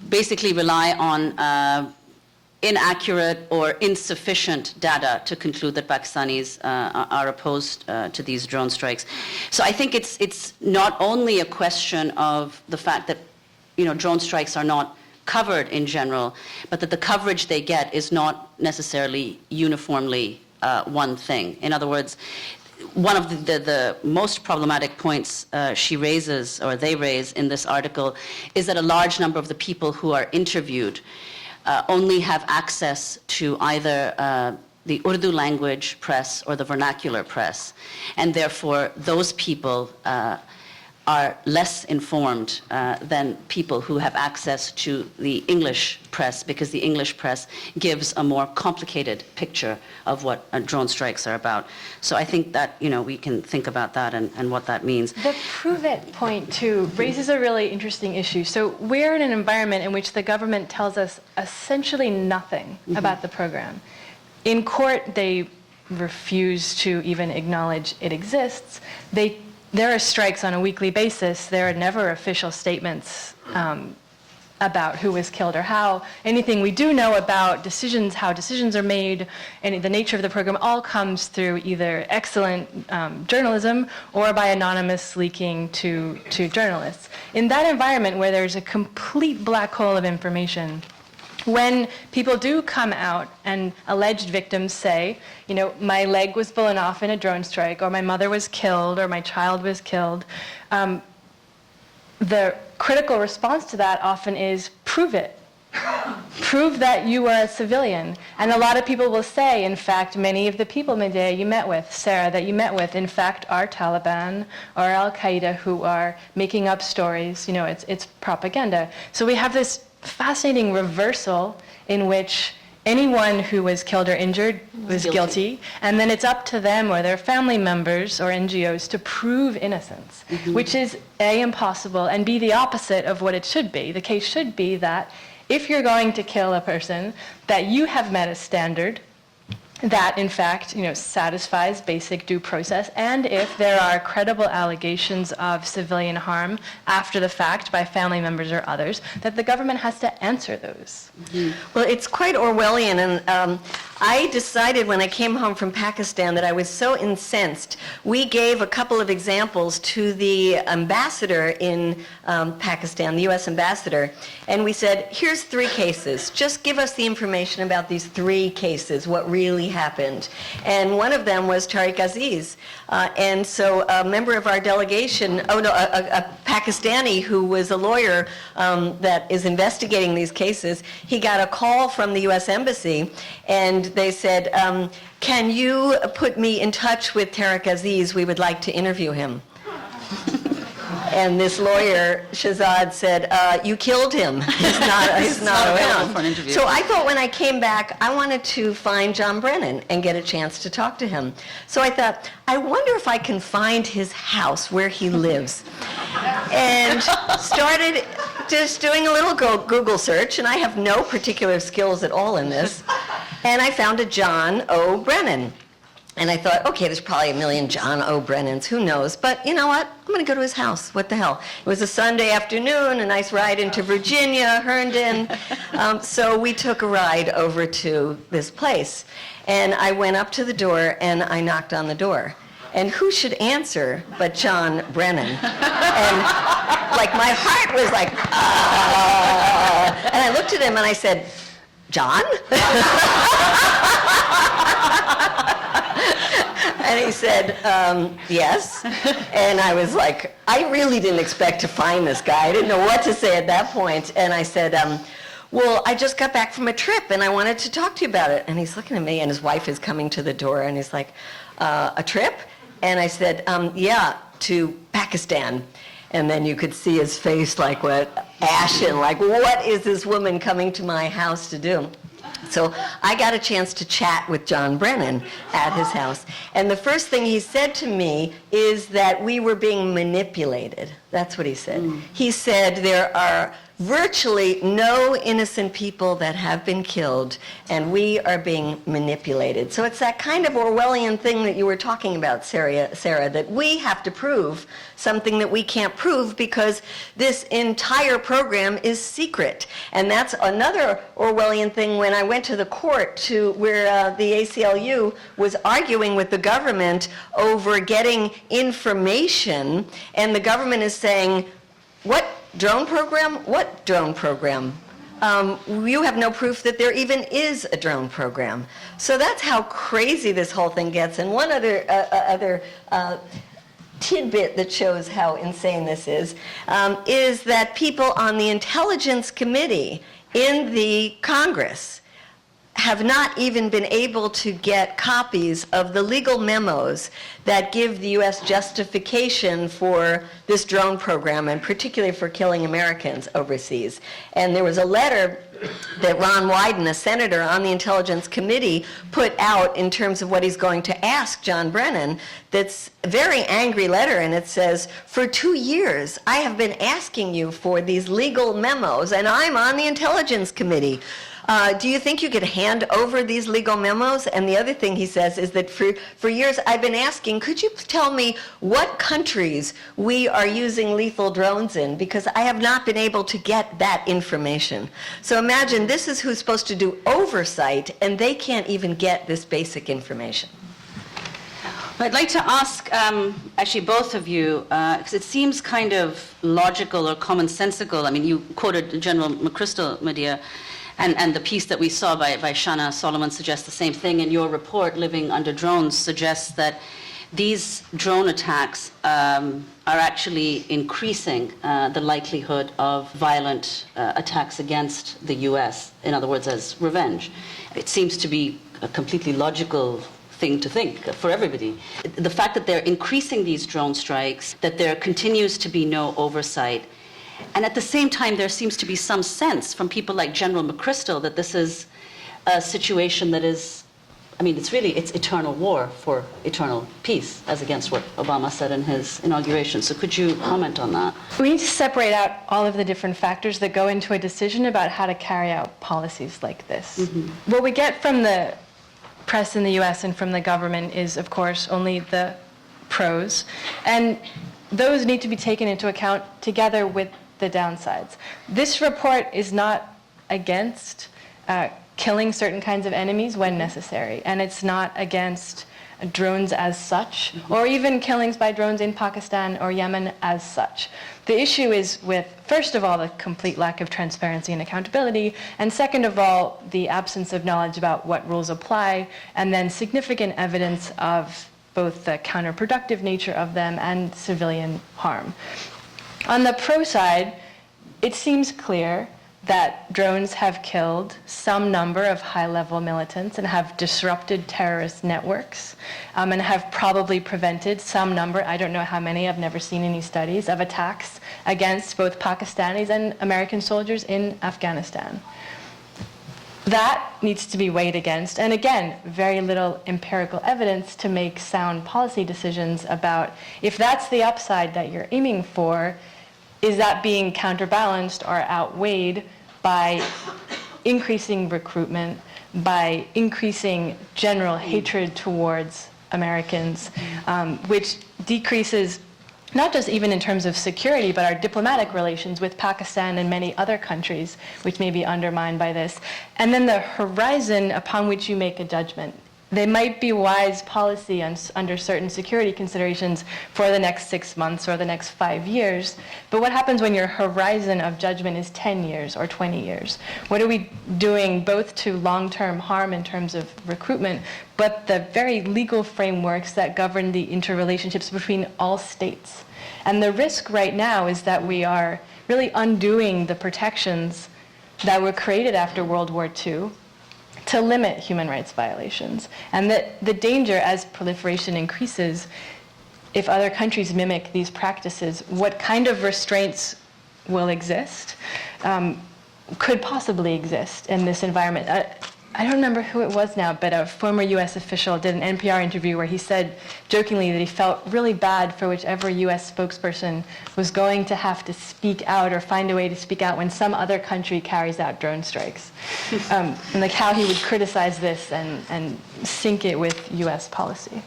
basically rely on inaccurate or insufficient data to conclude that Pakistanis are opposed to these drone strikes. So I think it's not only a question of the fact that drone strikes are not covered in general, but that the coverage they get is not necessarily uniformly one thing. In other words, one of the most problematic points she raises, or they raise in this article, is that a large number of the people who are interviewed only have access to either the Urdu language press or the vernacular press. And therefore, those people are less informed than people who have access to the English press, because the English press gives a more complicated picture of what drone strikes are about. So I think that we can think about that and what that means. The prove it point, too, raises a really interesting issue. So we're in an environment in which the government tells us essentially nothing about the program. In court, they refuse to even acknowledge it exists. There are strikes on a weekly basis. There are never official statements about who was killed or how anything we do know about decisions, how decisions are made, and the nature of the program all comes through either excellent journalism or by anonymous leaking to journalists. In that environment where there's a complete black hole of information, when people do come out and alleged victims say, you know, my leg was blown off in a drone strike, or my mother was killed, or my child was killed, the critical response to that often is, prove it. Prove that you are a civilian. And a lot of people will say, in fact, many of the people, Medea, you met with, Sara, that you met with, in fact, are Taliban or Al-Qaeda who are making up stories. You know, it's propaganda. So we have this fascinating reversal in which anyone who was killed or injured was guilty, and then it's up to them or their family members or NGOs to prove innocence, which is A, impossible, and B, the opposite of what it should be. The case should be that if you're going to kill a person, that you have met a standard that, in fact, you know, satisfies basic due process, and if there are credible allegations of civilian harm after the fact by family members or others, that the government has to answer those. Well, it's quite Orwellian, and I decided when I came home from Pakistan that I was so incensed. We gave a couple of examples to the ambassador in Pakistan, the U.S. ambassador, and we said, here's 3 cases. Just give us the information about these 3 cases, what really happened. And one of them was Tariq Aziz. And so a member of our delegation, a Pakistani who was a lawyer that is investigating these cases, he got a call from the U.S. Embassy, and they said, can you put me in touch with Tariq Aziz? We would like to interview him. And this lawyer, Shahzad, said, you killed him. He's not around. For an interview. So I thought when I came back, I wanted to find John Brennan and get a chance to talk to him. So I thought, I wonder if I can find his house where he lives. And started just doing a little Google search, and I have no particular skills at all in this. And I found a John O. Brennan. And I thought, okay, there's probably a million John O. Brennans, who knows? But you know what? I'm going to go to his house. What the hell? It was a Sunday afternoon, a nice ride into Virginia, Herndon. So we took a ride over to this place. And I went up to the door, and I knocked on the door. And who should answer but John Brennan? And like my heart was like, ah. And I looked at him and I said, John? And he said, yes. And I was like, I really didn't expect to find this guy. I didn't know what to say at that point. And I said, well, I just got back from a trip and I wanted to talk to you about it. And he's looking at me and his wife is coming to the door and he's like, a trip? And I said, yeah, to Pakistan. And then you could see his face like what, ashen, like what is this woman coming to my house to do? So I got a chance to chat with John Brennan at his house. And the first thing he said to me is that we were being manipulated. That's what he said. He said there are virtually no innocent people that have been killed, and we are being manipulated. So it's that kind of Orwellian thing that you were talking about, Sara, that we have to prove something that we can't prove because this entire program is secret. And that's another Orwellian thing when I went to the court to where the ACLU was arguing with the government over getting information, and the government is saying, what drone program? What drone program? You have no proof that there even is a drone program. So that's how crazy this whole thing gets. And one other tidbit that shows how insane this is that people on the Intelligence Committee in the Congress have not even been able to get copies of the legal memos that give the U.S. justification for this drone program, and particularly for killing Americans overseas. And there was a letter that Ron Wyden, a senator on the Intelligence Committee, put out in terms of what he's going to ask John Brennan. That's a very angry letter, and it says, for 2 years, I have been asking you for these legal memos, and I'm on the Intelligence Committee. Do you think you could hand over these legal memos? And the other thing he says is that for years I've been asking, could you tell me what countries we are using lethal drones in? Because I have not been able to get that information. So imagine this is who's supposed to do oversight, and they can't even get this basic information. I'd like to ask, actually, both of you, because it seems kind of logical or commonsensical. I mean, you quoted General McChrystal, Medea, and the piece that we saw by Shana Solomon suggests the same thing. And your report, Living Under Drones, suggests that these drone attacks are actually increasing the likelihood of violent attacks against the U.S., in other words, as revenge. It seems to be a completely logical thing to think for everybody. The fact that they're increasing these drone strikes, that there continues to be no oversight, and at the same time there seems to be some sense from people like General McChrystal that this is a situation that is, I mean, it's eternal war for eternal peace, as against what Obama said in his inauguration. So could you comment on that? We need to separate out all of the different factors that go into a decision about how to carry out policies like this. Mm-hmm. What we get from the press in the US and from the government is, of course, only the pros. And those need to be taken into account together with the downsides. This report is not against killing certain kinds of enemies when necessary. And it's not against drones as such, or even killings by drones in Pakistan or Yemen as such. The issue is with, first of all, the complete lack of transparency and accountability, and second of all, the absence of knowledge about what rules apply, and then significant evidence of both the counterproductive nature of them and civilian harm. On the pro side, it seems clear that drones have killed some number of high-level militants and have disrupted terrorist networks, and have probably prevented some number, I don't know how many, I've never seen any studies, of attacks against both Pakistanis and American soldiers in Afghanistan. That needs to be weighed against, and again, very little empirical evidence to make sound policy decisions about if that's the upside that you're aiming for, is that being counterbalanced or outweighed by increasing recruitment, by increasing general hatred towards Americans, which decreases not just even in terms of security, but our diplomatic relations with Pakistan and many other countries, which may be undermined by this. And then the horizon upon which you make a judgment. They might be wise policy under certain security considerations for the next 6 months or the next 5 years, but what happens when your horizon of judgment is 10 years or 20 years? What are we doing both to long-term harm in terms of recruitment, but the very legal frameworks that govern the interrelationships between all states? And the risk right now is that we are really undoing the protections that were created after World War II to limit human rights violations. And that the danger as proliferation increases, if other countries mimic these practices, what kind of restraints will exist, could possibly exist in this environment. I don't remember who it was now, but a former US official did an NPR interview where he said jokingly that he felt really bad for whichever US spokesperson was going to have to speak out or find a way to speak out when some other country carries out drone strikes. And like how he would criticize this and sync it with US policy.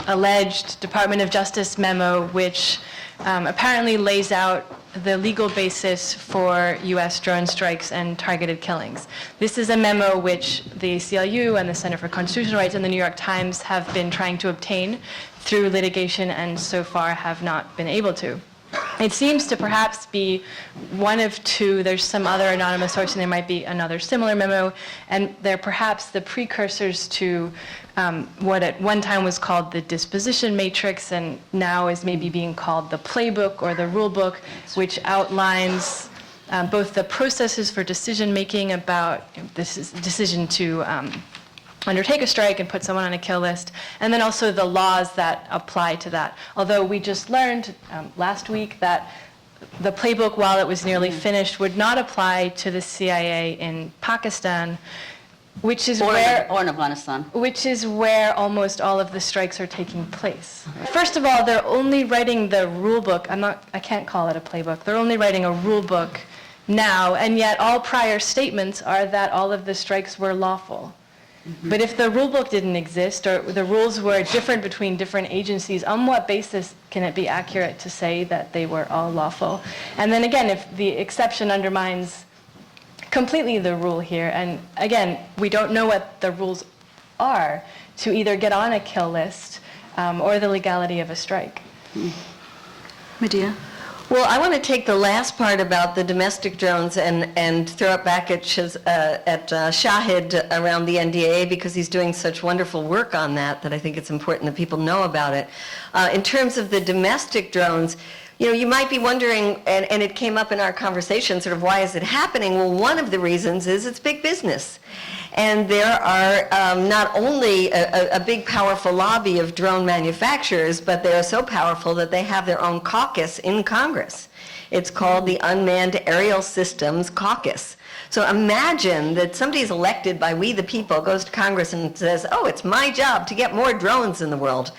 Alleged Department of Justice memo which apparently lays out the legal basis for U.S. drone strikes and targeted killings. This is a memo which the ACLU and the Center for Constitutional Rights and the New York Times have been trying to obtain through litigation and so far have not been able to. It seems to perhaps be one of two. There's some other anonymous source, and there might be another similar memo, and they're perhaps the precursors to what at one time was called the disposition matrix, and now is maybe being called the playbook or the rule book, which outlines both the processes for decision making about this decision to undertake a strike and put someone on a kill list, and then also the laws that apply to that. Although we just learned last week that the playbook, while it was nearly finished, would not apply to the CIA in Pakistan, which is or in Afghanistan. Which is where almost all of the strikes are taking place. First of all, they're only writing the rule book. I can't call it a playbook. They're only writing a rule book now, and yet all prior statements are that all of the strikes were lawful. But if the rule book didn't exist, or the rules were different between different agencies, on what basis can it be accurate to say that they were all lawful? And then again, if the exception undermines completely the rule here, and again, we don't know what the rules are to either get on a kill list or the legality of a strike. Medea? Well, I want to take the last part about the domestic drones and throw it back at Shahid around the NDAA, because he's doing such wonderful work on that I think it's important that people know about it. In terms of the domestic drones, you know, you might be wondering, and it came up in our conversation, sort of why is it happening? Well, one of the reasons is it's big business. And there are not only a big, powerful lobby of drone manufacturers, but they are so powerful that they have their own caucus in Congress. It's called the Unmanned Aerial Systems Caucus. So imagine that somebody is elected by we the people, goes to Congress and says, oh, it's my job to get more drones in the world.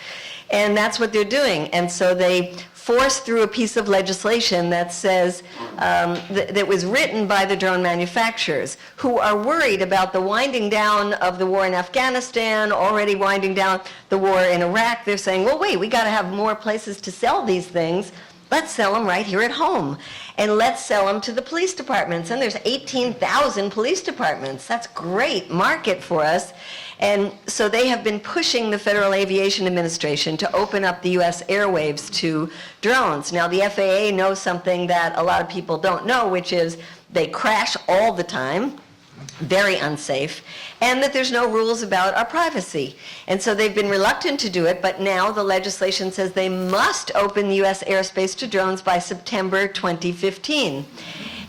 And that's what they're doing. And so they force through a piece of legislation that says, that was written by the drone manufacturers, who are worried about the winding down of the war in Afghanistan, already winding down the war in Iraq. They're saying, well, wait, we got to have more places to sell these things. Let's sell them right here at home. And let's sell them to the police departments. And there's 18,000 police departments. That's great market for us. And so they have been pushing the Federal Aviation Administration to open up the U.S. airwaves to drones. Now, the FAA knows something that a lot of people don't know, which is they crash all the time, very unsafe, and that there's no rules about our privacy. And so they've been reluctant to do it, but now the legislation says they must open the U.S. airspace to drones by September 2015.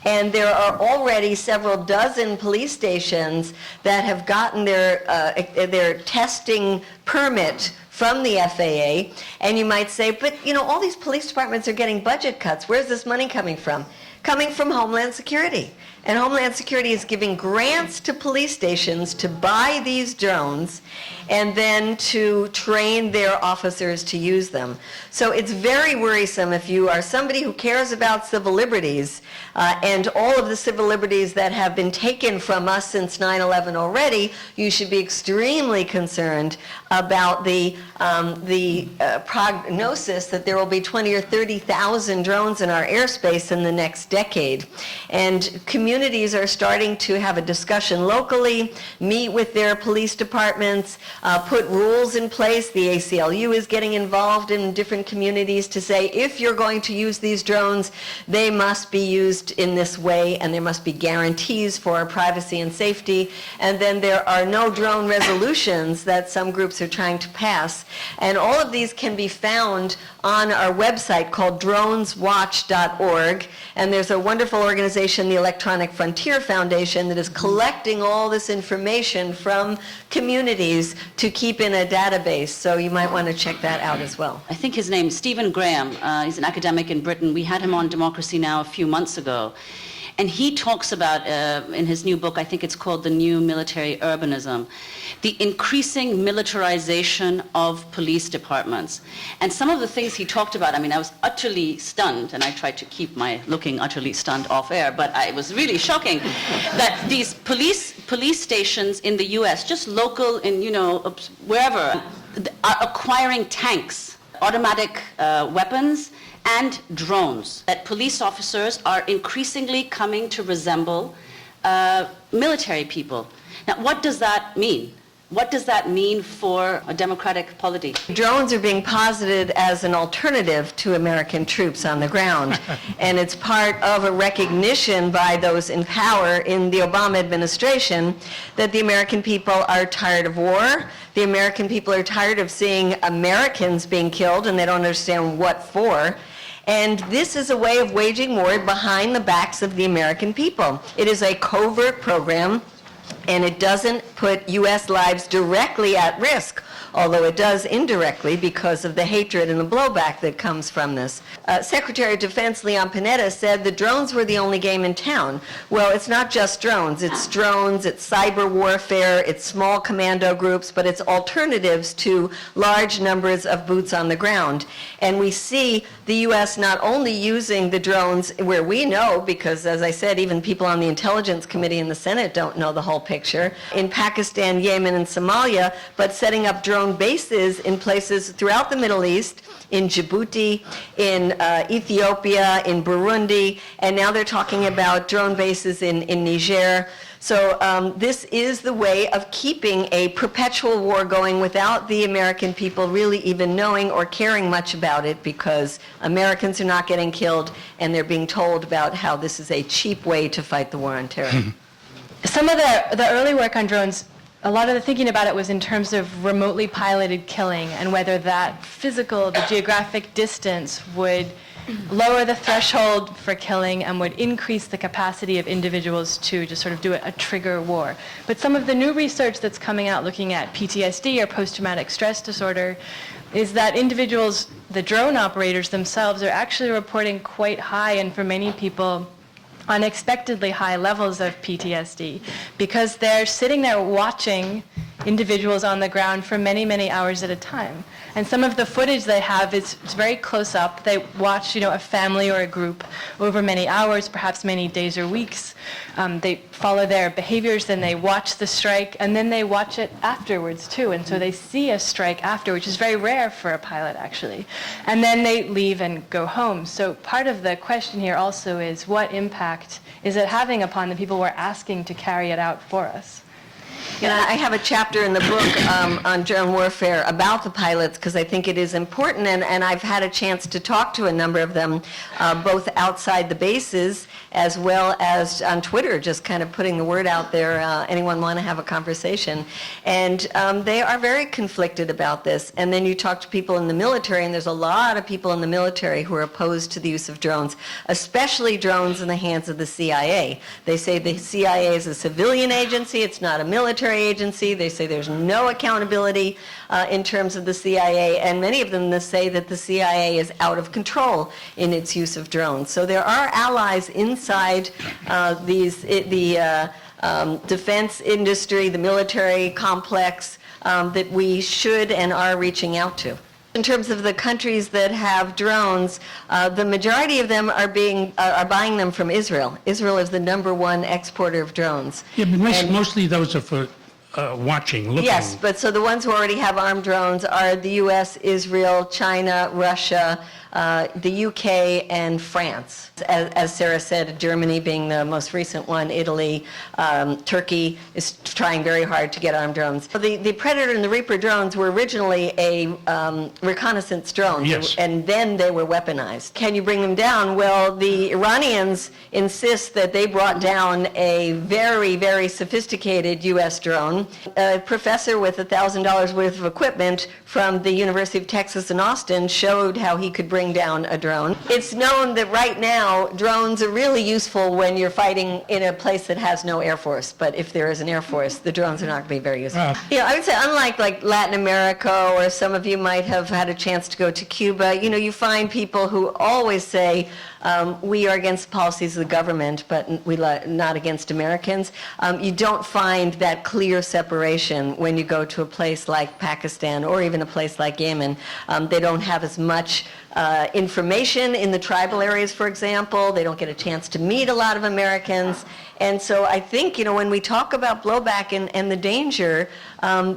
And there are already several dozen police stations that have gotten their testing permit from the FAA. And you might say, but you know, all these police departments are getting budget cuts. Where's this money coming from? Coming from Homeland Security. And Homeland Security is giving grants to police stations to buy these drones and then to train their officers to use them. So it's very worrisome if you are somebody who cares about civil liberties and all of the civil liberties that have been taken from us since 9/11 already. You should be extremely concerned about the prognosis that there will be 20 or 30,000 drones in our airspace in the next decade. And communities are starting to have a discussion locally, meet with their police departments, put rules in place. The ACLU is getting involved in different communities to say, if you're going to use these drones, they must be used in this way, and there must be guarantees for our privacy and safety. And then there are no drone resolutions that some groups are trying to pass. And all of these can be found on our website called droneswatch.org. And there's a wonderful organization, the Electronic Frontier Foundation, that is collecting all this information from communities to keep in a database. So you might want to check that out as well. I think his name is Stephen Graham. He's an academic in Britain. We had him on Democracy Now! A few months ago. And he talks about, in his new book, I think it's called The New Military Urbanism, the increasing militarization of police departments. And some of the things he talked about, I mean, I was utterly stunned, and I tried to keep my looking utterly stunned off air, but it was really shocking that these police stations in the U.S., just local in, you know, wherever, are acquiring tanks, automatic weapons, and drones, that police officers are increasingly coming to resemble military people. Now, what does that mean? What does that mean for a democratic polity? Drones are being posited as an alternative to American troops on the ground. And it's part of a recognition by those in power in the Obama administration that the American people are tired of war. The American people are tired of seeing Americans being killed, and they don't understand what for. And this is a way of waging war behind the backs of the American people. It is a covert program, and it doesn't put U.S. lives directly at risk, although it does indirectly because of the hatred and the blowback that comes from this. Secretary of Defense Leon Panetta said the drones were the only game in town. Well, it's not just drones. It's cyber warfare, it's small commando groups, but it's alternatives to large numbers of boots on the ground. And we see the U.S. not only using the drones where we know, because as I said, even people on the Intelligence Committee in the Senate don't know the whole picture, in Pakistan, Yemen, and Somalia, but setting up drone bases in places throughout the Middle East, in Djibouti, in Ethiopia, in Burundi, and now they're talking about drone bases in Niger. So this is the way of keeping a perpetual war going without the American people really even knowing or caring much about it, because Americans are not getting killed and they're being told about how this is a cheap way to fight the war on terror. Some of the early work on drones, a lot of the thinking about it was in terms of remotely piloted killing and whether that the geographic distance would lower the threshold for killing and would increase the capacity of individuals to just sort of do a trigger war. But some of the new research that's coming out looking at PTSD or post-traumatic stress disorder is that individuals, the drone operators themselves, are actually reporting quite high, and for many people, unexpectedly high levels of PTSD, because they're sitting there watching individuals on the ground for many, many hours at a time. And some of the footage they have is very close up. They watch, a family or a group over many hours, perhaps many days or weeks. They follow their behaviors, then they watch the strike, and then they watch it afterwards too. And so they see a strike after, which is very rare for a pilot actually. And then they leave and go home. So part of the question here also is, what impact is it having upon the people we're asking to carry it out for us? I have a chapter in the book on drone warfare about the pilots because I think it is important, and I've had a chance to talk to a number of them, both outside the bases as well as on Twitter, just kind of putting the word out there, anyone want to have a conversation. And they are very conflicted about this. And then you talk to people in the military, and there's a lot of people in the military who are opposed to the use of drones, especially drones in the hands of the CIA. They say the CIA is a civilian agency, it's not a military agency. They say there's no accountability in terms of the CIA, and many of them say that the CIA is out of control in its use of drones. So there are allies inside the defense industry, the military complex, that we should and are reaching out to. In terms of the countries that have drones, the majority of them are buying them from Israel. Israel is the #1 exporter of drones. Yeah, but mostly those are for watching, looking. Yes, but so the ones who already have armed drones are the U.S., Israel, China, Russia, the UK, and France. As Sara said, Germany being the most recent one, Italy, Turkey is trying very hard to get armed drones. The Predator and the Reaper drones were originally a reconnaissance drone, yes, and then they were weaponized. Can you bring them down? Well, the Iranians insist that they brought down a very, very sophisticated U.S. drone. A professor with $1,000 worth of equipment from the University of Texas in Austin showed how he could bring down a drone. It's known that right now drones are really useful when you're fighting in a place that has no air force, but if there is an air force, the drones are not going to be very useful. I would say unlike like Latin America, or some of you might have had a chance to go to Cuba, you find people who always say, we are against the policies of the government, but not against Americans. You don't find that clear separation when you go to a place like Pakistan or even a place like Yemen. They don't have as much information in the tribal areas, for example. They don't get a chance to meet a lot of Americans. And so I think, when we talk about blowback and the danger,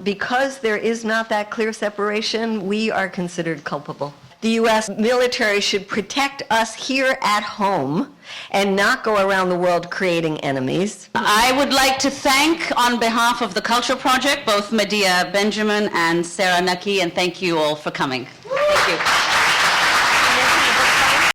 because there is not that clear separation, we are considered culpable. The U.S. military should protect us here at home and not go around the world creating enemies. I would like to thank, on behalf of the Culture Project, both Medea Benjamin and Sara Knuckey, and thank you all for coming. Thank you.